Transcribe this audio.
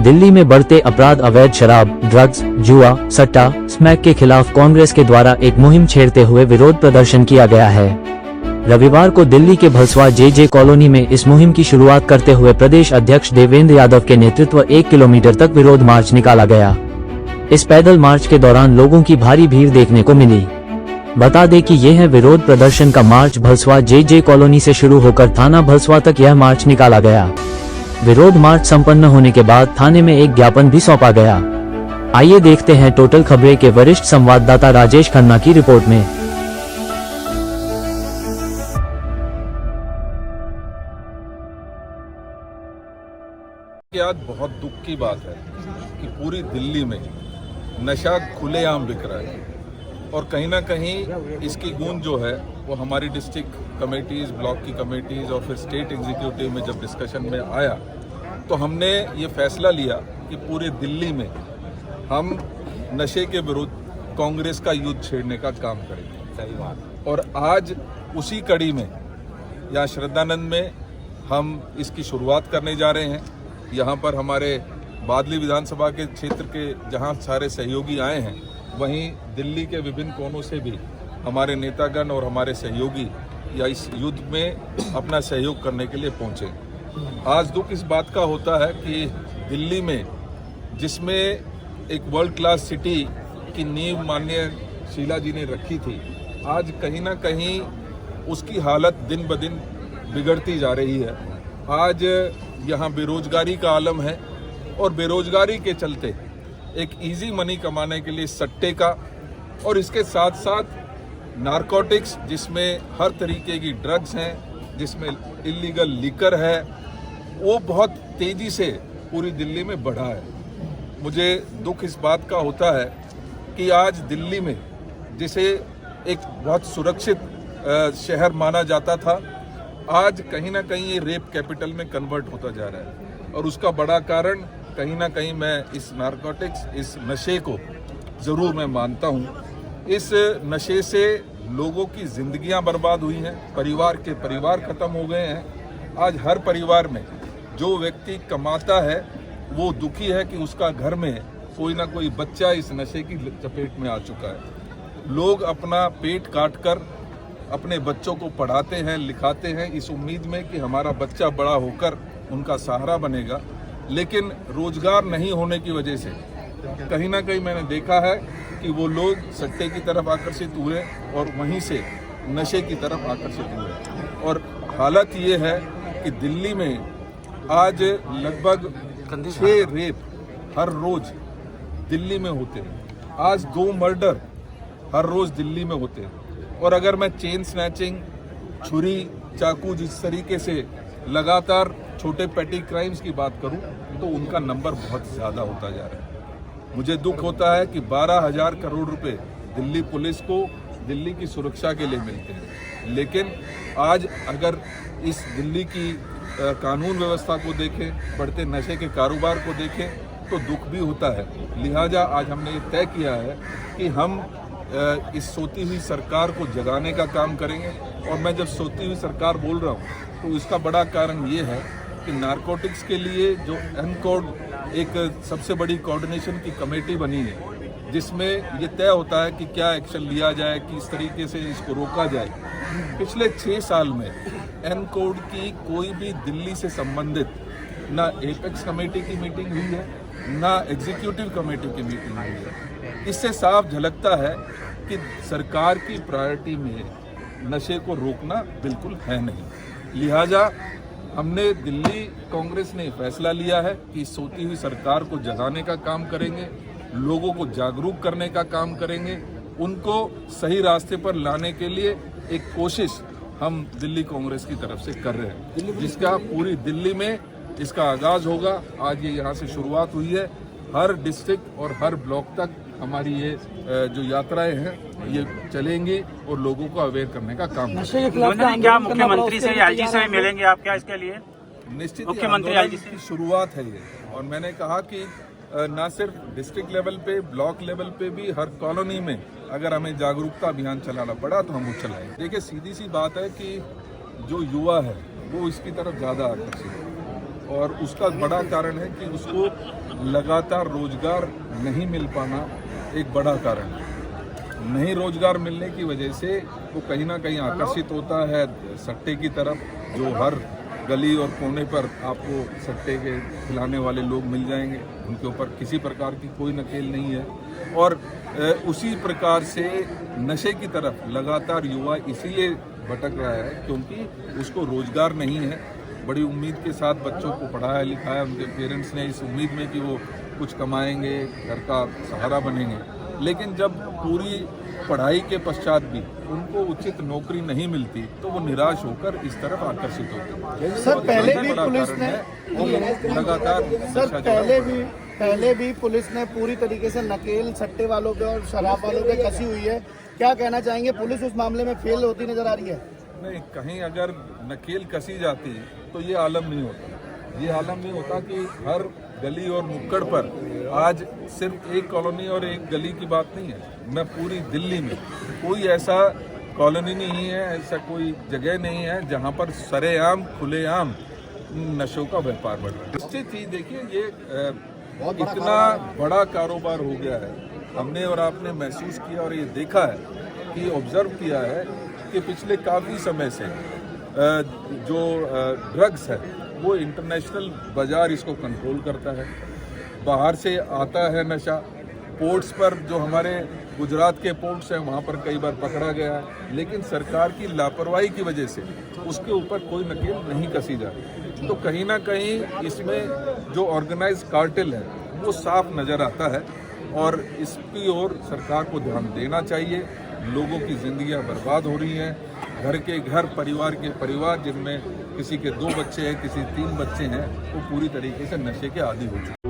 दिल्ली में बढ़ते अपराध, अवैध शराब, ड्रग्स, जुआ, सट्टा, स्मैक के खिलाफ कांग्रेस के द्वारा एक मुहिम छेड़ते हुए विरोध प्रदर्शन किया गया है। रविवार को दिल्ली के भलसवा जे कॉलोनी में इस मुहिम की शुरुआत करते हुए प्रदेश अध्यक्ष देवेंद्र यादव के नेतृत्व 1 किलोमीटर तक विरोध मार्च निकाला गया। इस पैदल मार्च के दौरान लोगों की भारी भीड़ देखने को मिली। बता दें कि यह विरोध प्रदर्शन का मार्च भलसवा जे कॉलोनी से शुरू होकर थाना भलसवा तक यह मार्च निकाला गया। विरोध मार्च संपन्न होने के बाद थाने में एक ज्ञापन भी सौंपा गया। आइए देखते हैं टोटल खबरें के वरिष्ठ संवाददाता राजेश खन्ना की रिपोर्ट में। आज बहुत दुख की बात है कि पूरी दिल्ली में नशा खुलेआम बिक रहा है और कहीं ना कहीं इसकी गूंज जो है वो हमारी डिस्ट्रिक्ट कमेटीज़, ब्लॉक की कमेटीज़ और फिर स्टेट एग्जीक्यूटिव में जब डिस्कशन में आया तो हमने ये फैसला लिया कि पूरे दिल्ली में हम नशे के विरुद्ध कांग्रेस का युद्ध छेड़ने का काम करेंगे। सही बात। और आज उसी कड़ी में यहाँ श्रद्धानंद में हम इसकी शुरुआत करने जा रहे हैं। यहाँ पर हमारे बादली विधानसभा के क्षेत्र के जहाँ सारे सहयोगी आए हैं, वहीं दिल्ली के विभिन्न कोनों से भी हमारे नेतागण और हमारे सहयोगी या इस युद्ध में अपना सहयोग करने के लिए पहुँचे। आज दुख इस बात का होता है कि दिल्ली में जिसमें एक वर्ल्ड क्लास सिटी की नींव माननीय शीला जी ने रखी थी, आज कहीं ना कहीं उसकी हालत दिन ब दिन बिगड़ती जा रही है। आज यहाँ बेरोजगारी का आलम है और बेरोजगारी के चलते एक इजी मनी कमाने के लिए सट्टे का और इसके साथ साथ नारकोटिक्स, जिसमें हर तरीके की ड्रग्स हैं, जिसमें इलीगल लिकर है, वो बहुत तेज़ी से पूरी दिल्ली में बढ़ा है। मुझे दुख इस बात का होता है कि आज दिल्ली में जिसे एक बहुत सुरक्षित शहर माना जाता था, आज कहीं ना कहीं ये रेप कैपिटल में कन्वर्ट होता जा रहा है। और उसका बड़ा कारण कहीं ना कहीं मैं इस नारकोटिक्स, इस नशे को ज़रूर मैं मानता हूँ। इस नशे से लोगों की ज़िंदगियाँ बर्बाद हुई हैं, परिवार ख़त्म हो गए हैं। आज हर परिवार में जो व्यक्ति कमाता है वो दुखी है कि उसका घर में कोई ना कोई बच्चा इस नशे की चपेट में आ चुका है। लोग अपना पेट काट कर अपने बच्चों को पढ़ाते हैं, लिखाते हैं इस उम्मीद में कि हमारा बच्चा बड़ा होकर उनका सहारा बनेगा, लेकिन रोजगार नहीं होने की वजह से कहीं ना कहीं मैंने देखा है कि वो लोग सट्टे की तरफ आकर्षित हुए और वहीं से नशे की तरफ आकर्षित हुए। और हालत ये है कि दिल्ली में आज लगभग 6 रेप हर रोज दिल्ली में होते हैं। आज 2 मर्डर हर रोज दिल्ली में होते हैं। और अगर मैं चेन स्नैचिंग, छुरी, चाकू, जिस तरीके से लगातार छोटे पेटी क्राइम्स की बात करूं तो उनका नंबर बहुत ज़्यादा होता जा रहा है। मुझे दुख होता है कि 12,000 करोड़ रुपए दिल्ली पुलिस को दिल्ली की सुरक्षा के लिए मिलते हैं, लेकिन आज अगर इस दिल्ली की कानून व्यवस्था को देखें, बढ़ते नशे के कारोबार को देखें तो दुख भी होता है। लिहाजा आज हमने ये तय किया है कि हम इस सोती हुई सरकार को जगाने का काम करेंगे। और मैं जब सोती हुई सरकार बोल रहा हूँ तो इसका बड़ा कारण ये है कि नारकोटिक्स के लिए जो एनकोड एक सबसे बड़ी कोऑर्डिनेशन की कमेटी बनी है, जिसमें ये तय होता है कि क्या एक्शन लिया जाए, किस तरीके से इसको रोका जाए। पिछले 6 साल में एनकोड की कोई भी दिल्ली से संबंधित ना एपेक्स कमेटी की मीटिंग हुई है, ना एग्जीक्यूटिव कमेटी की मीटिंग हुई है। इससे साफ झलकता है कि सरकार की प्रायोरिटी में नशे को रोकना बिल्कुल है नहीं। लिहाजा हमने दिल्ली कांग्रेस ने फैसला लिया है कि सोती हुई सरकार को जगाने का काम करेंगे, लोगों को जागरूक करने का काम करेंगे, उनको सही रास्ते पर लाने के लिए एक कोशिश हम दिल्ली कांग्रेस की तरफ से कर रहे हैं, जिसका पूरी दिल्ली में इसका आगाज होगा। आज ये यहाँ से शुरुआत हुई है। हर डिस्ट्रिक्ट और हर ब्लॉक तक हमारी ये जो यात्राएं हैं ये चलेंगी और लोगों को अवेयर करने का काम करेंगे। क्या मुख्यमंत्री से आईजी से मिलेंगे आप क्या इसके लिए? निश्चित मुख्यमंत्री आईजी की शुरुआत है ये, और मैंने कहा कि ना सिर्फ डिस्ट्रिक्ट लेवल पे, ब्लॉक लेवल पे भी हर कॉलोनी में अगर हमें जागरूकता अभियान चलाना पड़ा तो हम वो चलाएंगे। देखिए, सीधी सी बात है कि जो युवा है वो इसकी तरफ ज़्यादा आकर्षित है और उसका बड़ा कारण है कि उसको लगातार रोजगार नहीं मिल पाना एक बड़ा कारण है। नहीं रोजगार मिलने की वजह से वो कहीं ना कहीं आकर्षित होता है सट्टे की तरफ, जो हर गली और कोने पर आपको सट्टे के खिलाने वाले लोग मिल जाएंगे, उनके ऊपर किसी प्रकार की कोई नकेल नहीं है। और उसी प्रकार से नशे की तरफ लगातार युवा इसीलिए भटक रहा है क्योंकि उसको रोजगार नहीं है। बड़ी उम्मीद के साथ बच्चों को पढ़ाया लिखाया उनके पेरेंट्स ने इस उम्मीद में कि वो कुछ कमाएंगे, घर का सहारा बनेंगे, लेकिन जब पूरी पढ़ाई के पश्चात भी उनको उचित नौकरी नहीं मिलती तो वो निराश होकर इस तरफ आकर्षित होते हैं। सर पहले भी पुलिस ने लगातार पहले भी पुलिस ने पूरी तरीके से नकेल सट्टे वालों पे और शराब वालों पे कसी हुई है। क्या कहना चाहेंगे, पुलिस उस मामले में फेल होती नजर आ रही है? नहीं, कहीं अगर नकेल कसी जाती तो ये आलम नहीं होता। ये आलम नहीं होता कि हर गली और नुक्कड़ पर आज सिर्फ एक कॉलोनी और एक गली की बात नहीं है। मैं पूरी दिल्ली में कोई ऐसा कॉलोनी नहीं है, ऐसा कोई जगह नहीं है जहां पर सरेआम खुलेआम नशों का व्यापार बढ़ रहा है। निश्चित ही देखिए, ये इतना बड़ा कारोबार हो गया है। हमने और आपने महसूस किया और ये देखा है कि ऑब्जर्व किया है कि पिछले काफ़ी समय से जो ड्रग्स है वो इंटरनेशनल बाज़ार इसको कंट्रोल करता है। बाहर से आता है नशा, पोर्ट्स पर जो हमारे गुजरात के पोर्ट्स हैं वहाँ पर कई बार पकड़ा गया है, लेकिन सरकार की लापरवाही की वजह से उसके ऊपर कोई नकेल नहीं कसी जा रही। तो कहीं ना कहीं इसमें जो ऑर्गेनाइज्ड कार्टेल है वो साफ नज़र आता है और इसकी ओर सरकार को ध्यान देना चाहिए। लोगों की जिंदगियां बर्बाद हो रही हैं, घर के घर, परिवार के परिवार, जिनमें किसी के 2 बच्चे हैं, किसी 3 बच्चे हैं, वो पूरी तरीके से नशे के आदी हो चुके हैं।